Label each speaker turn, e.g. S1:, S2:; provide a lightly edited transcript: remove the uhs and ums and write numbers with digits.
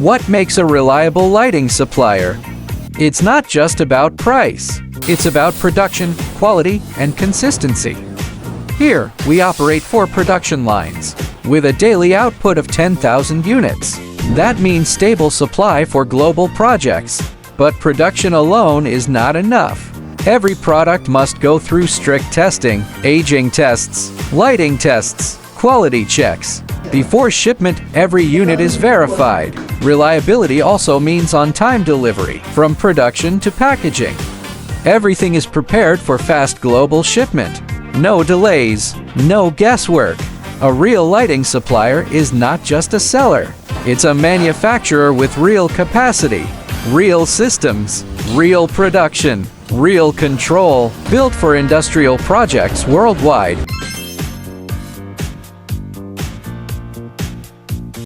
S1: What makes a reliable lighting supplier? It's not just about price. It's about production, quality, and consistency. Here, we operate 4 production lines, with a daily output of 10,000 units. That means stable supply for global projects. But production alone is not enough. Every product must go through strict testing, aging tests, lighting tests, quality checks. Before shipment, every unit is verified. Reliability also means on-time delivery, from production to packaging. Everything is prepared for fast global shipment. No delays, no guesswork. A real lighting supplier is not just a seller. It's a manufacturer with real capacity, real systems, real production, real control, built for industrial projects worldwide.